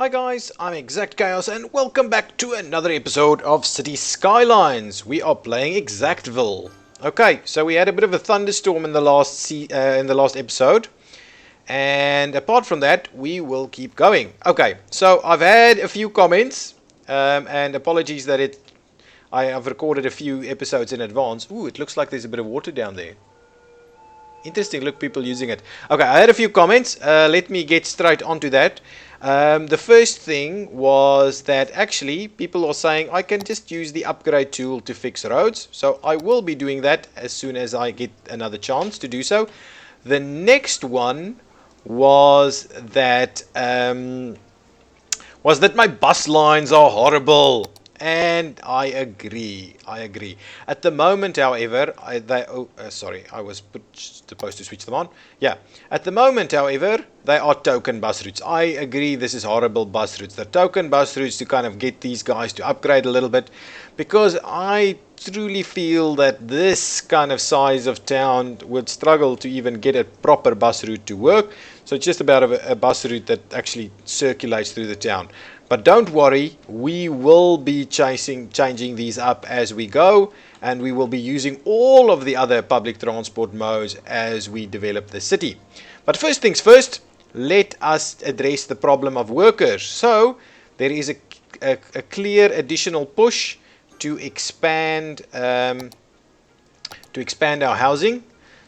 Hi guys, I'm ExactChaos and welcome back to another episode of Cities Skylines. We are playing Exactville. Okay, so we had a bit of a thunderstorm in the last episode, and apart from that, we will keep going. Okay, so I've had a few comments, and apologies that I have recorded a few episodes in advance. Ooh, it looks like there's a bit of water down there. Interesting, look, people using it. Okay, I had a few comments. Let me get straight onto that. The first thing was that actually people are saying I can just use the upgrade tool to fix roads. So I will be doing that as soon as I get another chance to do so. The next one was that my bus lines are horrible. And I agree. At the moment, however, I was supposed to switch them on. Yeah. At the moment, however, they are token bus routes. I agree this is horrible bus routes. The token bus routes to kind of get these guys to upgrade a little bit, because I truly feel that this kind of size of town would struggle to even get a proper bus route to work. So it's just about a bus route that actually circulates through the town. But don't worry, we will be changing these up as we go, and we will be using all of the other public transport modes as we develop the city. But first things first, let us address the problem of workers. So there is a clear additional push to expand our housing.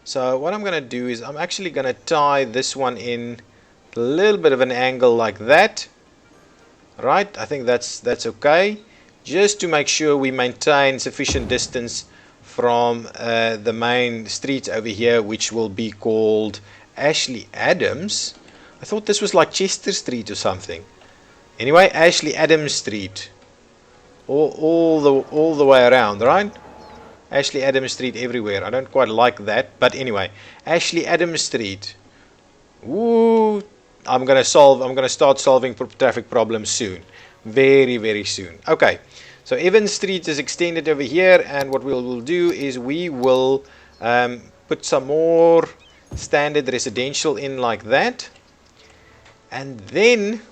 So what I'm going to do is I'm actually going to tie this one in a little bit of an angle like that. Right, I think that's okay, just to make sure we maintain sufficient distance from the main street over here, which will be called Ashley Adams. I thought this was like Chester Street or something. Anyway, Ashley Adams Street, all the way around, right? Ashley Adams Street everywhere. I don't quite like that, but anyway, Ashley Adams Street. Ooh. I'm going to start solving traffic problems soon. Very, very soon. Okay, so Evans Street is extended over here, and what we'll do is we will put some more standard residential in like that. And then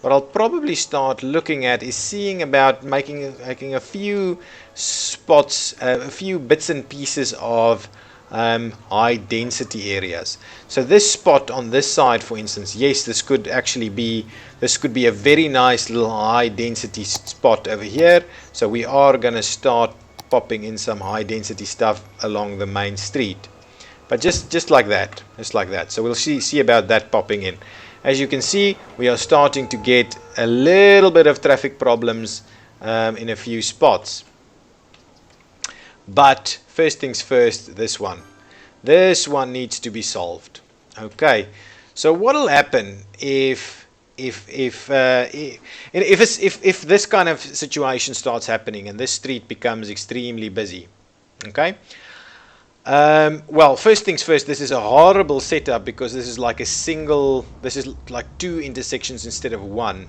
what I'll probably start looking at is seeing about making a few spots, a few bits and pieces of high density areas. So this spot on this side, for instance, yes, this could be a very nice little high density spot over here. So we are going to start popping in some high density stuff along the main street, but just like that, so we'll see about that popping in. As you can see, we are starting to get a little bit of traffic problems in a few spots. But first things first, this one needs to be solved. Okay, so what will happen if this kind of situation starts happening and this street becomes extremely busy? Okay, well, first things first, this is a horrible setup because this is like two intersections instead of one.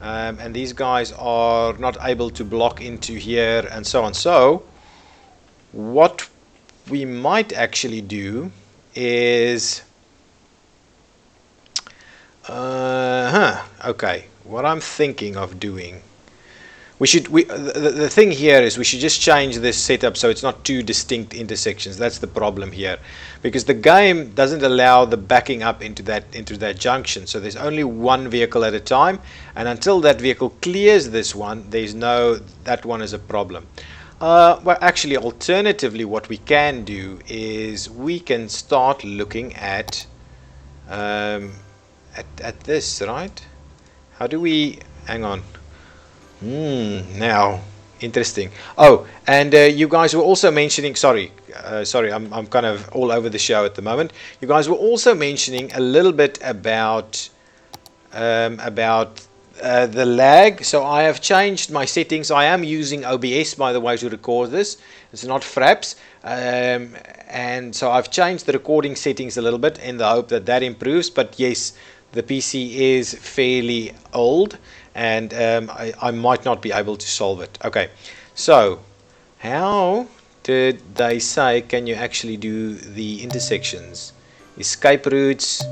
And these guys are not able to block into here and so on. So what we might actually do is okay, what I'm thinking of doing, the thing here is we should just change this setup so it's not two distinct intersections. That's the problem here, because the game doesn't allow the backing up into that junction. So there's only one vehicle at a time, and until that vehicle clears this one, that one is a problem. Well, actually, alternatively, what we can do is we can start looking at this, right? How do we? Hang on. Now, interesting. Oh, and you guys were also mentioning. Sorry, I'm kind of all over the show at the moment. You guys were also mentioning a little bit about the lag. So I have changed my settings. I am using OBS, by the way, to record this. It's not Fraps, and so I've changed the recording settings a little bit in the hope that improves. But yes, the PC is fairly old, and I might not be able to solve it. Okay, so how did they say can you actually do the intersections? Escape routes,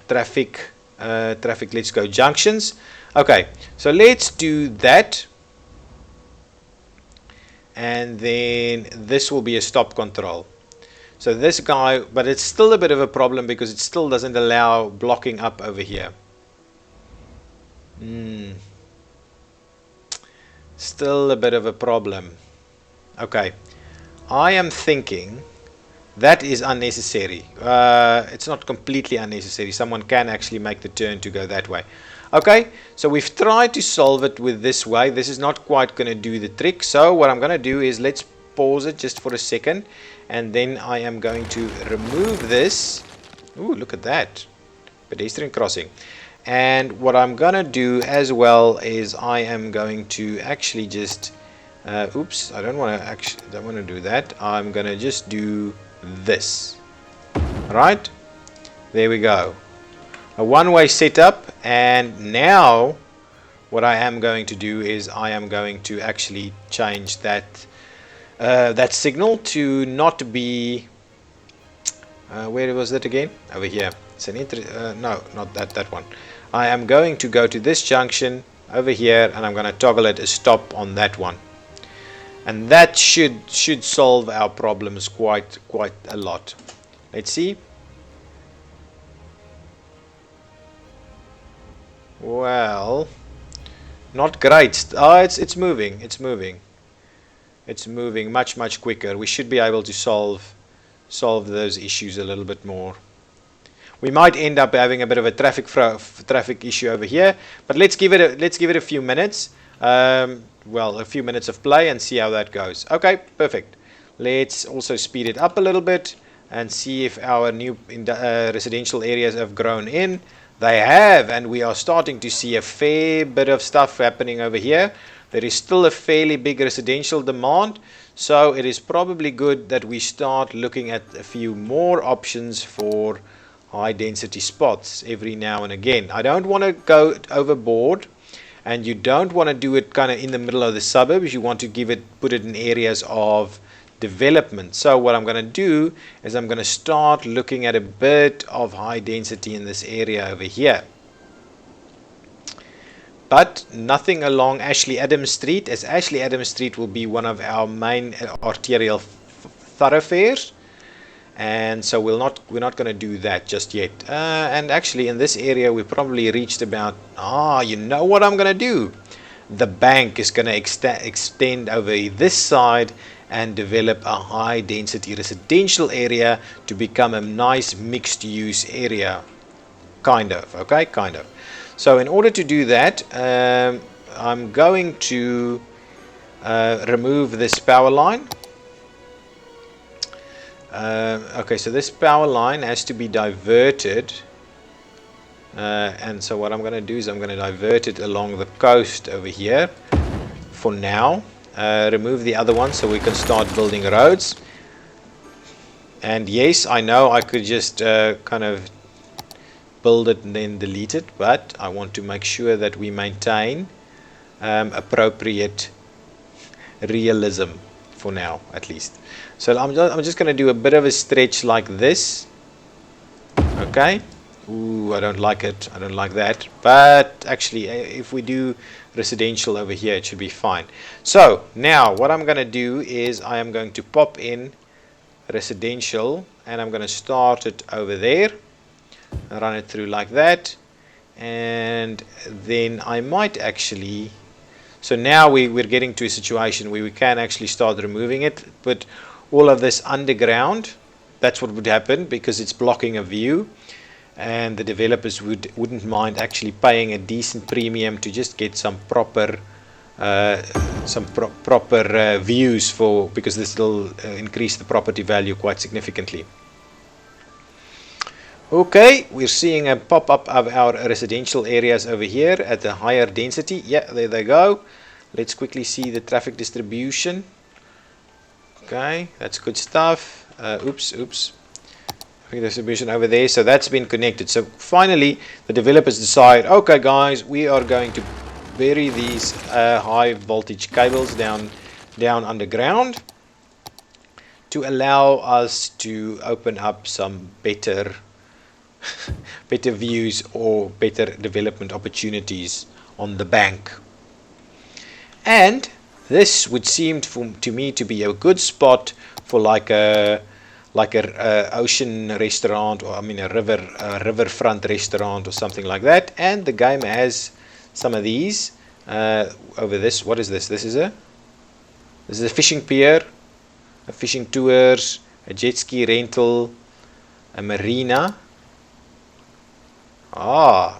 traffic traffic let's go junctions. Okay, so let's do that, and then this will be a stop control. So this guy, but it's still a bit of a problem because it still doesn't allow blocking up over here. Still a bit of a problem. Okay, I am thinking that is unnecessary. It's not completely unnecessary. Someone can actually make the turn to go that way. Okay, so we've tried to solve it with this way. This is not quite going to do the trick. So what I'm going to do is let's pause it just for a second, and then I am going to remove this. Ooh, look at that. Pedestrian crossing. And what I'm going to do as well is I am going to actually just oops, I don't want to do that. I'm going to just do this. Right? There we go. A one-way setup, and now what I am going to do is I am going to actually change that that signal to not be where was that again? Over here. It's an no, not that one. I am going to go to this junction over here, and I'm going to toggle it a stop on that one, and that should solve our problems quite a lot. Let's see. Well, not great. Oh, it's moving. It's moving. It's moving much quicker. We should be able to solve those issues a little bit more. We might end up having a bit of a traffic issue over here, but let's give it a few minutes. Well, a few minutes of play and see how that goes. Okay, perfect. Let's also speed it up a little bit and see if our new residential areas have grown in. They have, and we are starting to see a fair bit of stuff happening over here. There is still a fairly big residential demand, so it is probably good that we start looking at a few more options for high density spots every now and again. I don't want to go overboard, and you don't want to do it kind of in the middle of the suburbs. You want to put it in areas of development. So what I'm going to do is I'm going to start looking at a bit of high density in this area over here, but nothing along Ashley Adams Street, as Ashley Adams Street will be one of our main arterial thoroughfares, and so we're not going to do that just yet. And actually in this area we probably reached about you know what I'm going to do? The bank is going to extend over this side and develop a high density residential area to become a nice mixed use area, kind of. Okay, kind of. So in order to do that, I'm going to remove this power line. Okay, so this power line has to be diverted, and so what I'm going to do is I'm going to divert it along the coast over here for now. Remove the other one so we can start building roads. And yes, I know I could just kind of build it and then delete it, but I want to make sure that we maintain appropriate realism for now, at least. So I'm just going to do a bit of a stretch like this. Okay. Ooh, I don't like it. I don't like that. But actually, if we do residential over here, it should be fine. So now what I'm going to do is I am going to pop in residential, and I'm going to start it over there, run it through like that, and then I might actually, so now we're getting to a situation where we can actually start removing it, but all of this underground, that's what would happen because it's blocking a view, and the developers wouldn't mind actually paying a decent premium to just get some proper views for, because this will increase the property value quite significantly. Okay, we're seeing a pop-up of our residential areas over here at a higher density. Yeah, there they go. Let's quickly see the traffic distribution. Okay, that's good stuff. Oops. Traffic distribution over there. So that's been connected. So finally, the developers decide, okay, guys, we are going to bury these high voltage cables down underground to allow us to open up some better better views or better development opportunities on the bank. And this would seem to me to be a good spot for like a ocean restaurant, or I mean a riverfront restaurant or something like that. And the game has some of these over this. What is this? This is a fishing pier, a fishing tours, a jet ski rental, a marina.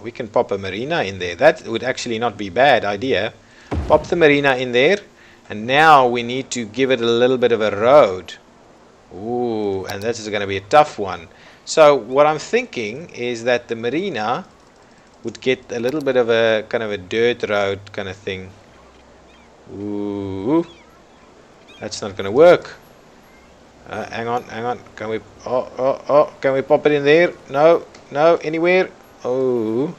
We can pop a marina in there. That would actually not be a bad idea. Pop the marina in there, and now we need to give it a little bit of a road. Ooh, and this is going to be a tough one. So what I'm thinking is that the marina would get a little bit of a kind of a dirt road kind of thing. Ooh, that's not going to work. Hang on. Can we? Can we pop it in there? No, anywhere. Oh,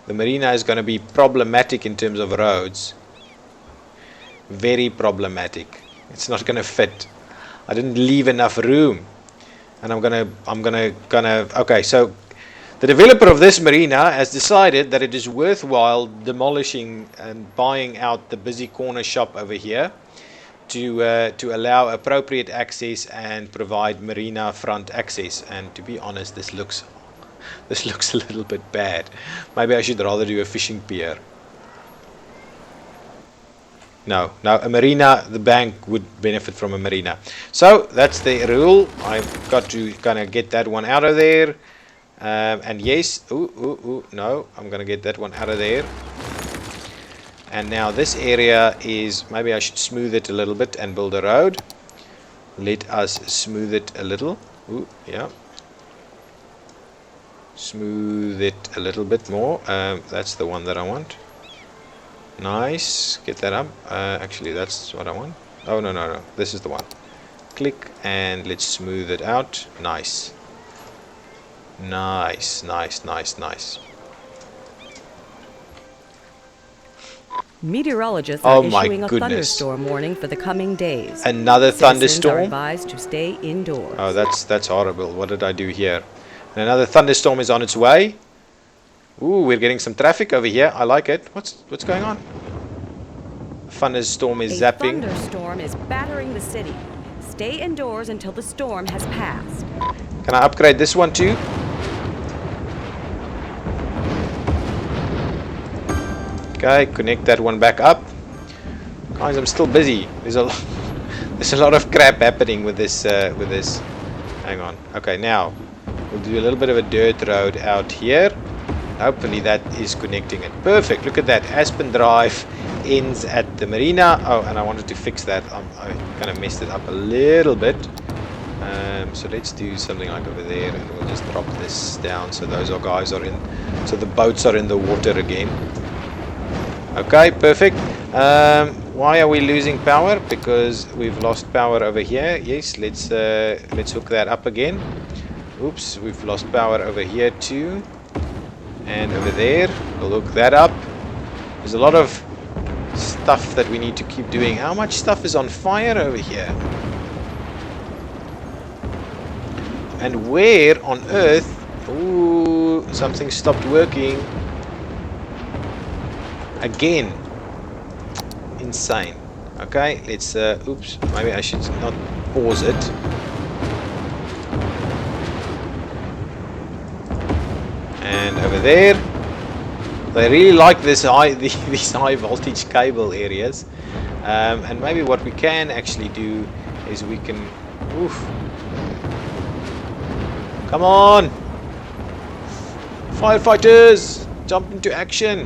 the marina is going to be problematic in terms of roads. Very problematic. It's not going to fit. I didn't leave enough room, and I'm gonna. Okay, so the developer of this marina has decided that it is worthwhile demolishing and buying out the busy corner shop over here to allow appropriate access and provide marina front access. And to be honest, this looks a little bit bad. Maybe I should rather do a fishing pier. No, a marina, the bank would benefit from a marina. So that's the rule. I've got to kind of get that one out of there. And yes, no, I'm going to get that one out of there. And now this area is, maybe I should smooth it a little bit and build a road. Let us smooth it a little. Yeah. Smooth it a little bit more. That's the one that I want. Nice. Get that up. Actually, that's what I want. Oh, no. This is the one. Click and let's smooth it out. Nice. Meteorologists are issuing a thunderstorm warning for the coming days. Another thunderstorm? Citizens are advised to stay indoors. Oh, that's horrible. What did I do here? And another thunderstorm is on its way. Ooh, we're getting some traffic over here. I like it. What's going on? Thunderstorm is zapping. A thunderstorm is battering the city. Stay indoors until the storm has passed. Can I upgrade this one too? Okay, connect that one back up. Guys, I'm still busy. There's a lot of crap happening with this. Hang on. Okay, now we'll do a little bit of a dirt road out here. Hopefully that is connecting it. Perfect. Look at that. Aspen Drive ends at the marina. Oh, and I wanted to fix that. I kind of messed it up a little bit. So let's do something like over there, and we'll just drop this down so those guys are in. So the boats are in the water again. Okay, perfect. Why are we losing power? Because we've lost power over here. Yes, let's hook that up again. Oops, we've lost power over here too. And over there, we'll hook that up. There's a lot of stuff that we need to keep doing. How much stuff is on fire over here? And where on earth? Ooh, something stopped working. Again. Insane. Okay, let's, oops, maybe I should not pause it. And over there, they really like these high voltage cable areas. And maybe what we can actually do is we can, come on, firefighters, jump into action.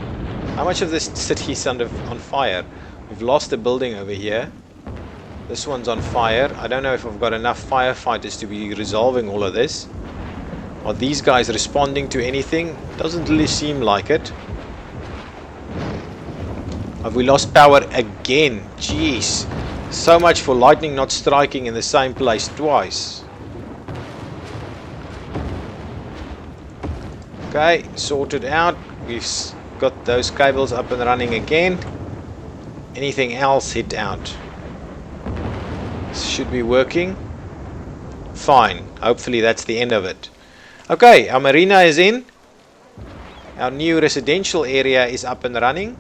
How much of this city is on fire? We've lost a building over here. This one's on fire. I don't know if I've got enough firefighters to be resolving all of this. Are these guys responding to anything? Doesn't really seem like it. Have we lost power again? Jeez. So much for lightning not striking in the same place twice. Okay, sorted out. We've got those cables up and running again. Anything else hit out? Should be working. Fine. Hopefully that's the end of it. Okay, our marina is in. Our new residential area is up and running.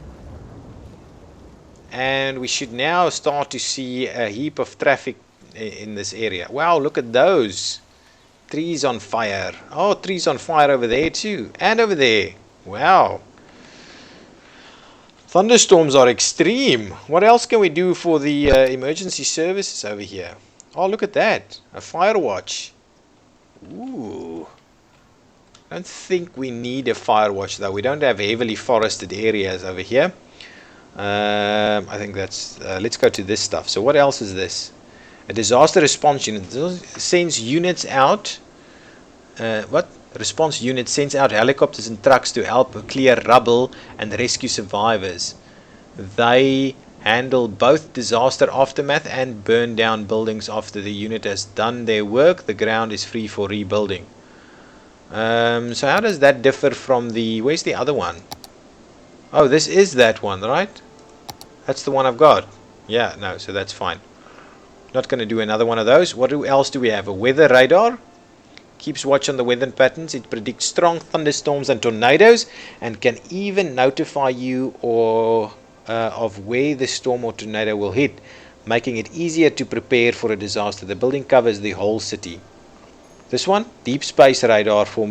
And we should now start to see a heap of traffic in this area. Wow, look at those. Trees on fire. Oh, trees on fire over there too. And over there. Wow. Thunderstorms are extreme. What else can we do for the emergency services over here? Oh, look at that. A fire watch. Ooh. I don't think we need a fire watch though. We don't have heavily forested areas over here. I think that's... let's go to this stuff. So what else is this? A disaster response unit. Sends units out. What? Response unit sends out helicopters and trucks to help clear rubble and rescue survivors. They handle both disaster aftermath and burn down buildings after the unit has done their work. The ground is free for rebuilding. So how does that differ from the... Where's the other one? Oh, this is that one, right? That's the one I've got. Yeah, no, so that's fine. Not going to do another one of those. What else do we have? A weather radar. Keeps watch on the weather patterns. It predicts strong thunderstorms and tornadoes and can even notify you of where the storm or tornado will hit, making it easier to prepare for a disaster. The building covers the whole city. This one, deep space radar for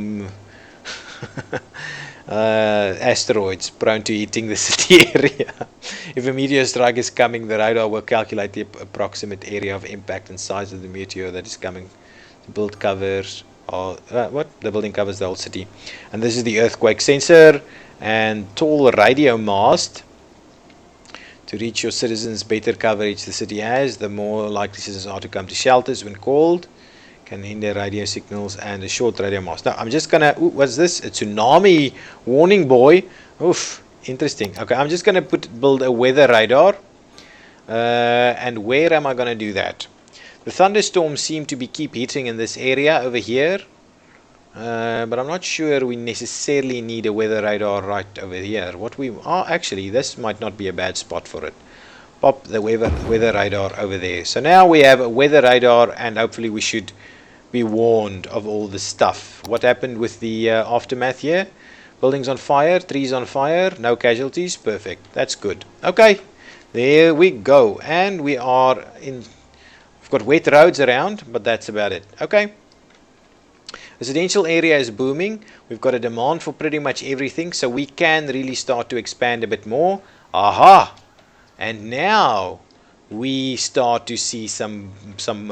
asteroids prone to hitting the city area. If a meteor strike is coming, the radar will calculate the approximate area of impact and size of the meteor that is coming. The build covers the building covers the whole city. And this is the earthquake sensor and tall radio mast. To reach your citizens, better coverage the city has, the more likely citizens are to come to shelters when called. Can hinder radio signals and a short radio mast. Now I'm just gonna... Ooh, what's this? A tsunami warning buoy. Oof, interesting. Okay, I'm just gonna build a weather radar. And where am I gonna do that? The thunderstorms seem to keep hitting in this area over here. But I'm not sure we necessarily need a weather radar right over here. Actually, this might not be a bad spot for it. Pop the weather radar over there. So now we have a weather radar, and hopefully we should be warned of all this stuff. What happened with the aftermath here? Buildings on fire, trees on fire, no casualties. Perfect. That's good. Okay, there we go. And we are in... We've got wet roads around, but that's about it. Okay. Residential area is booming. We've got a demand for pretty much everything, so we can really start to expand a bit more. Aha! And now we start to see some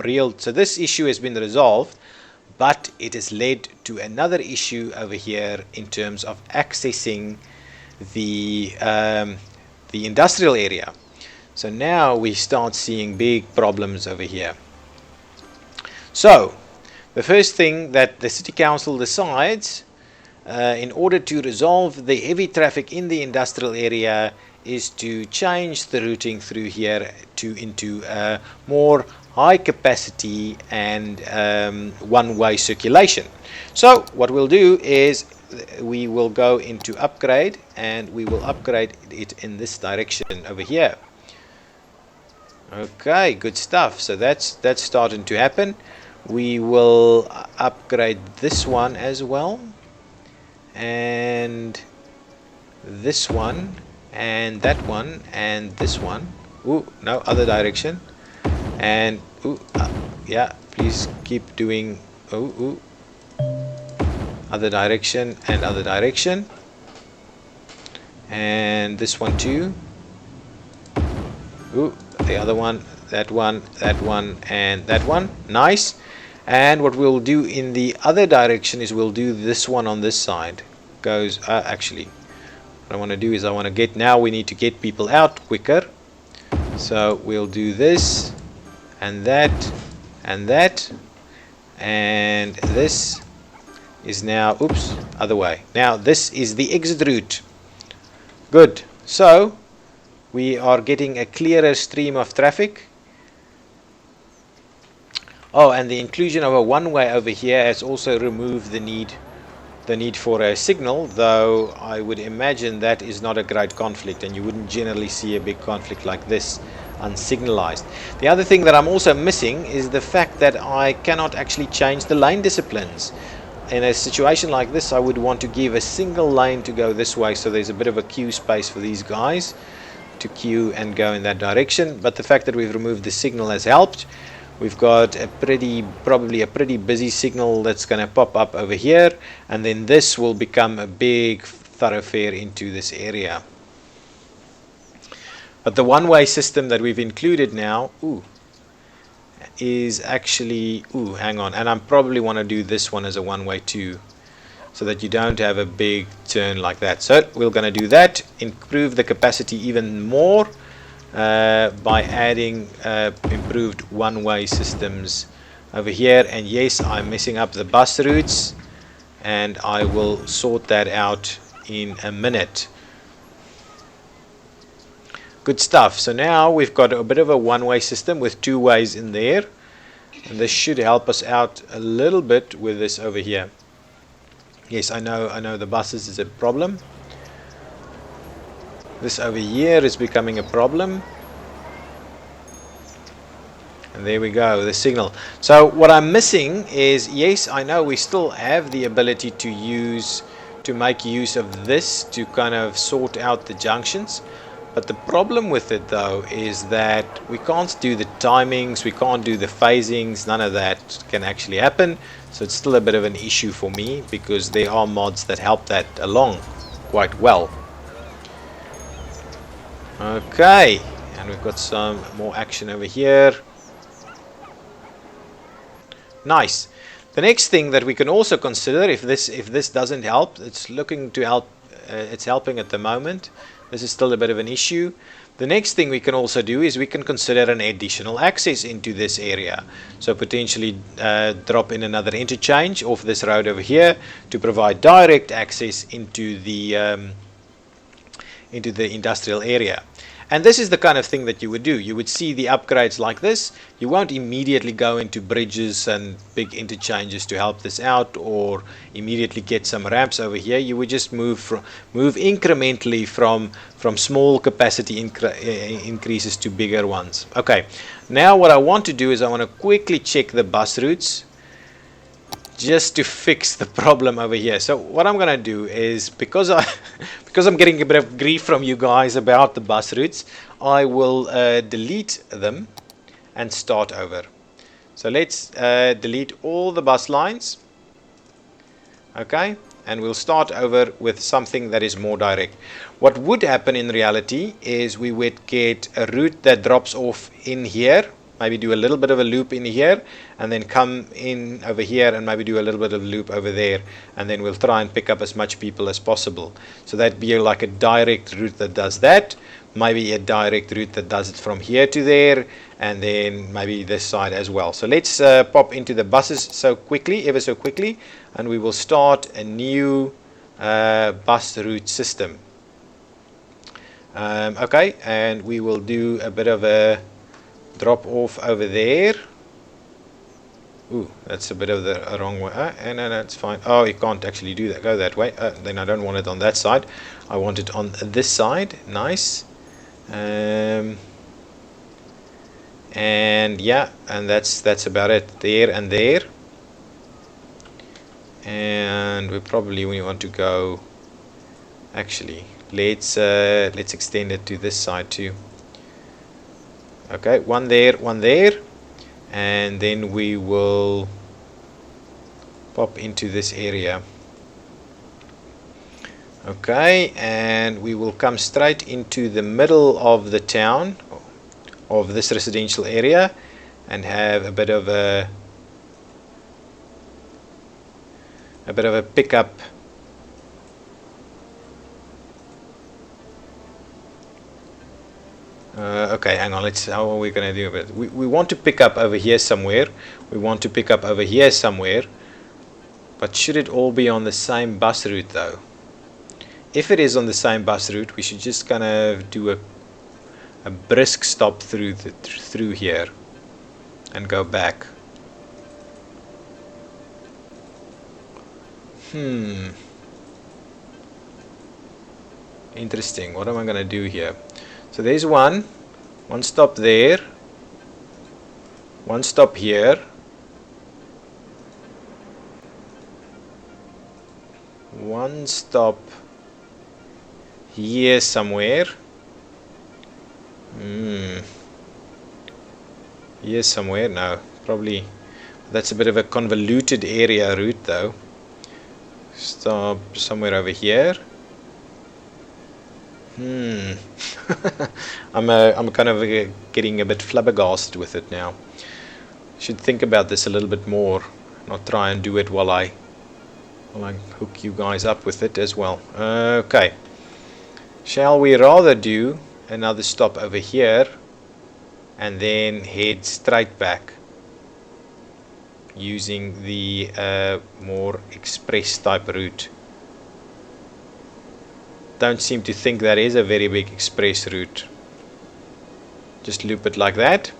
real... So this issue has been resolved, but it has led to another issue over here in terms of accessing the industrial area. So now we start seeing big problems over here. So the first thing that the city council decides in order to resolve the heavy traffic in the industrial area is to change the routing through here into more high capacity and one-way circulation. So what we'll do is we will go into upgrade, and we will upgrade it in this direction over here. Okay, good stuff. So that's starting to happen. We will upgrade this one as well, and this one, and that one, and this one. Ooh, no, other direction. And ooh, yeah, please keep doing. Ooh, other direction and other direction, and this one too. Ooh, the other one, that one, that one, and that one. Nice. And what we'll do in the other direction is we'll do this one on this side. Goes actually, what I want to do is now we need to get people out quicker. So we'll do this and that and that, and this is now, oops, other way. Now this is the exit route. Good. So we are getting a clearer stream of traffic. Oh, and the inclusion of a one-way over here has also removed the need for a signal, though I would imagine that is not a great conflict, and you wouldn't generally see a big conflict like this unsignalized. The other thing that I'm also missing is the fact that I cannot actually change the lane disciplines. in a situation like this, I would want to give a single lane to go this way, so there's a bit of a queue space for these guys to queue and go in that direction. But the fact that we've removed the signal has helped. We've got a probably a pretty busy signal that's going to pop up over here, and then this will become a big thoroughfare into this area. But the one-way system that we've included now, is actually, hang on, and I probably want to do this one as a one-way too, so that you don't have a big turn like that. So we're going to do that, improve the capacity even more by adding improved one-way systems over here. And yes, I'm messing up the bus routes, and I will sort that out in a minute. Good stuff. So now we've got a bit of a one-way system with two ways in there, and this should help us out a little bit with this over here. Yes, I know the buses is a problem. This over here is becoming a problem. And there we go, the signal. So what I'm missing is, yes, I know we still have the ability to make use of this to kind of sort out the junctions. But the problem with it though is that we can't do the timings, we can't do the phasings, none of that can actually happen. So it's still a bit of an issue for me, because there are mods that help that along quite well. Okay, and we've got some more action over here. Nice. The next thing that we can also consider, if this doesn't help, it's looking to help. It's helping at the moment. This is still a bit of an issue. The next thing we can also do is we can consider an additional access into this area. So potentially drop in another interchange off this road over here to provide direct access into the industrial area. And this is the kind of thing that you would do. You would see the upgrades like this. You won't immediately go into bridges and big interchanges to help this out, or immediately get some ramps over here. You would just move incrementally from small capacity increases to bigger ones. Okay, now what I want to do is I want to quickly check the bus routes, just to fix the problem over here. So what I'm gonna do is, because I'm getting a bit of grief from you guys about the bus routes, I will delete them and start over. So let's delete all the bus lines. Okay, and we'll start over with something that is more direct. What would happen in reality is we would get a route that drops off in here, maybe do a little bit of a loop in here, and then come in over here and maybe do a little bit of a loop over there, and then we'll try and pick up as much people as possible. So that'd be like a direct route that does that, maybe a direct route that does it from here to there, and then maybe this side as well. So let's pop into the buses ever so quickly, and we will start a new bus route system. Okay, and we will do a bit of a drop off over there. That's a bit of the wrong way. No, it's fine. Oh, you can't actually do that. Go that way. Then I don't want it on that side. I want it on this side. Nice. And yeah, and that's about it. There and there. And we want to go. Actually, let's extend it to this side too. Okay, one there, and then we will pop into this area. Okay, and we will come straight into the middle of the town, of this residential area, and have a bit of a pickup. Okay, hang on, how are we going to do it? We want to pick up over here somewhere. But should it all be on the same bus route though? If it is on the same bus route, we should just kind of do a brisk stop through here and go back. Interesting. What am I going to do here? So there's one stop there, one stop here, one stop here somewhere. Here somewhere? No, probably that's a bit of a convoluted area route though. Stop somewhere over here. I'm kind of getting a bit flabbergasted with it now. Should think about this a little bit more, not try and do it while I hook you guys up with it as well. Okay, shall we rather do another stop over here and then head straight back using the more express type route? Don't seem to think that is a very big express route. Just loop it like that.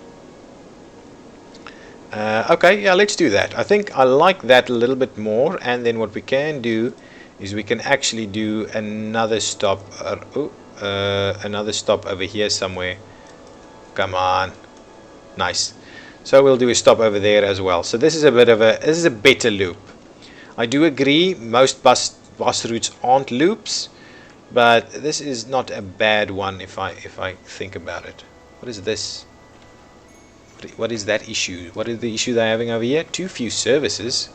Okay, yeah, let's do that. I think I like that a little bit more, and then what we can do is we can actually do another stop. Another stop over here somewhere. Come on, nice. So we'll do a stop over there as well. So this is a better loop. I do agree most bus routes aren't loops, but this is not a bad one if I think about it. What is this? What is that issue? What is the issue they're having over here? Too few services.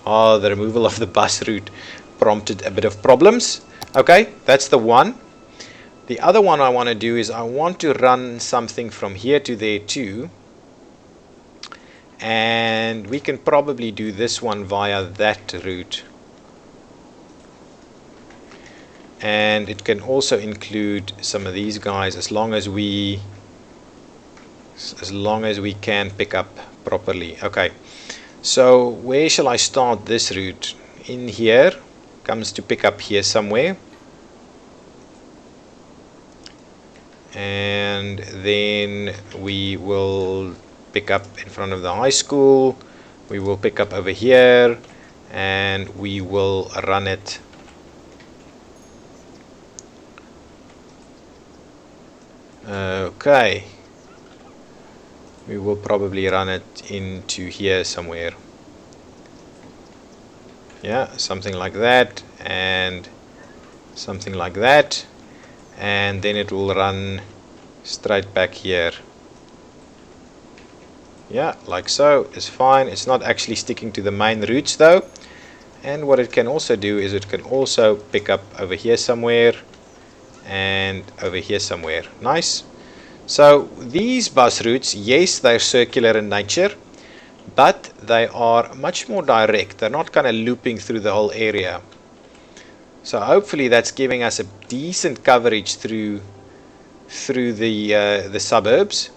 Oh, the removal of the bus route prompted a bit of problems. Okay, that's the one. The other one I want to do is I want to run something from here to there too. And we can probably do this one via that route. And it can also include some of these guys as long as we can pick up properly. Okay, so where shall I start this route? In here, comes to pick up here somewhere, and then we will pick up in front of the high school. We will pick up over here, and we will run it okay. We will probably run it into here somewhere. Yeah, something like that, and something like that, and then it will run straight back here. Yeah, like so. It's fine. It's not actually sticking to the main routes though. And what it can also do is it can also pick up over here somewhere and over here somewhere. Nice. So these bus routes, yes, they're circular in nature, but they are much more direct. They're not kind of looping through the whole area. So hopefully that's giving us a decent coverage through the suburbs.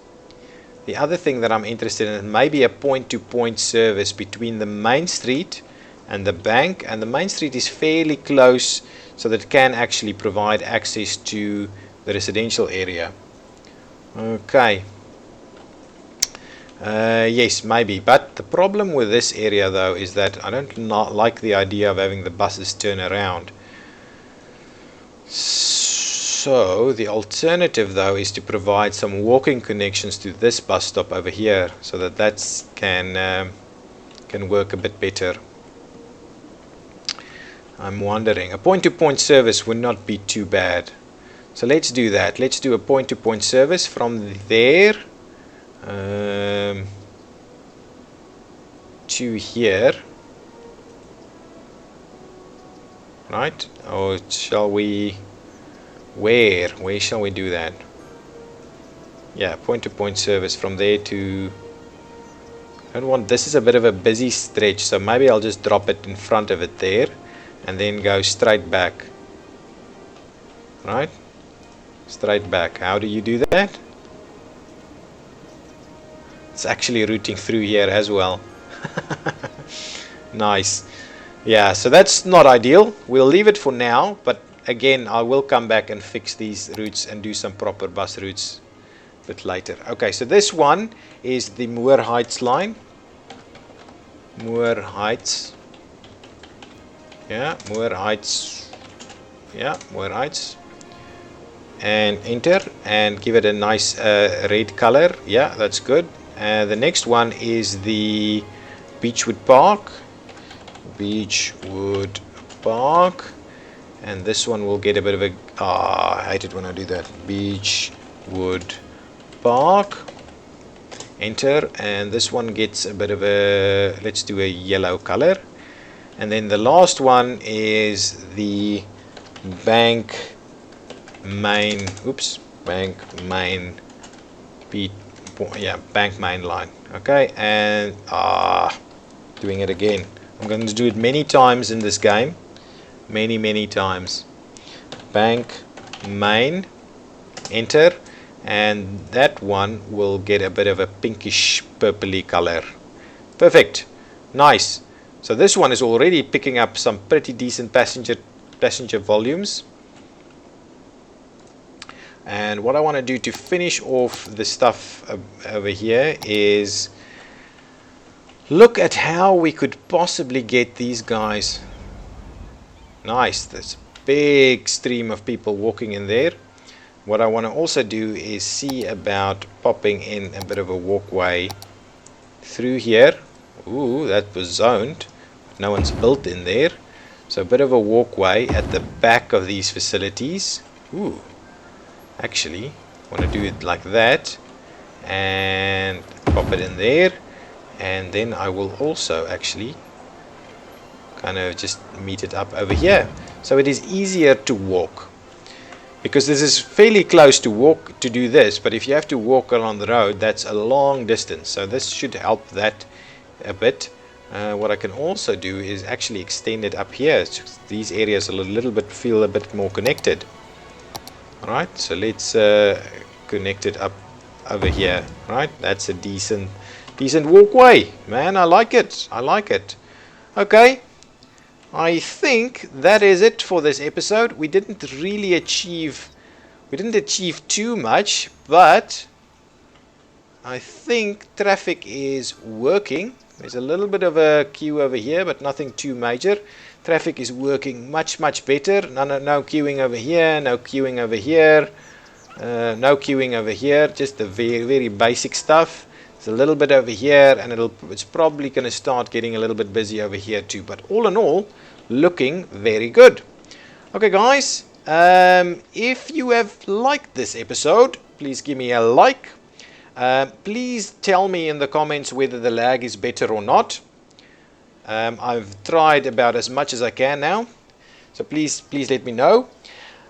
The other thing that I'm interested in may be a point-to-point service between the main street and the bank, and the main street is fairly close so that it can actually provide access to the residential area. Okay, yes, maybe, but the problem with this area though is that I don't like the idea of having the buses turn around. So the alternative though is to provide some walking connections to this bus stop over here, so that can work a bit better. I'm wondering, a point-to-point service would not be too bad. So let's do that. Let's do a point-to-point service from there to here. Right? Or shall we... Where shall we do that? Yeah, point-to-point service from there to... I don't want... This is a bit of a busy stretch, so maybe I'll just drop it in front of it there and then go straight back. Right? Straight back. How do you do that? It's actually routing through here as well. Nice. Yeah, so that's not ideal. We'll leave it for now, but again, I will come back and fix these routes and do some proper bus routes a bit later. Okay, so this one is the Moore Heights line. Moore Heights. Yeah, Moore Heights. Yeah, Moore Heights. And enter and give it a nice red color. Yeah, that's good. The next one is the Beechwood Park. Beechwood Park. and this one will get a bit of a I hate it when I do that. Beechwood Park, enter, and this one gets a bit of a, let's do a yellow color. And then the last one is the bank main, bank main bank main line. Okay, and doing it again. I'm going to do it many times in this game, many times. Bank main, enter, and that one will get a bit of a pinkish purpley color. Perfect, nice. So this one is already picking up some pretty decent passenger volumes. And what I want to do to finish off the stuff over here is look at how we could possibly get these guys. Nice, there's a big stream of people walking in there. What I want to also do is see about popping in a bit of a walkway through here. Ooh, that was zoned. No one's built in there. So a bit of a walkway at the back of these facilities. Ooh, actually, I want to do it like that. And pop it in there. And then I will also actually kind of just meet it up over here. So it is easier to walk. Because this is fairly close to walk to do this. But if you have to walk along the road, that's a long distance. So this should help that a bit. What I can also do is actually extend it up here. So these areas a little bit feel a bit more connected. Alright, so let's connect it up over here. Right, that's a decent walkway. Man, I like it. I like it. Okay, I think that is it for this episode. We didn't achieve too much, but I think traffic is working. There's a little bit of a queue over here, but nothing too major. Traffic is working much better. No queuing over here, no queuing over here, no queuing over here. Just the very basic stuff. There's a little bit over here, and it's probably going to start getting a little bit busy over here too. But all in all, looking very good. Okay, guys, if you have liked this episode, please give me a like. Please tell me in the comments whether the lag is better or not. I've tried about as much as I can now, so please let me know.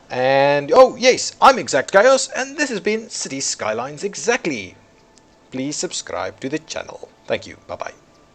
And oh yes, I'm ExactChaos, and this has been Cities Skylines Exactly. Please subscribe to the channel. Thank you. Bye bye.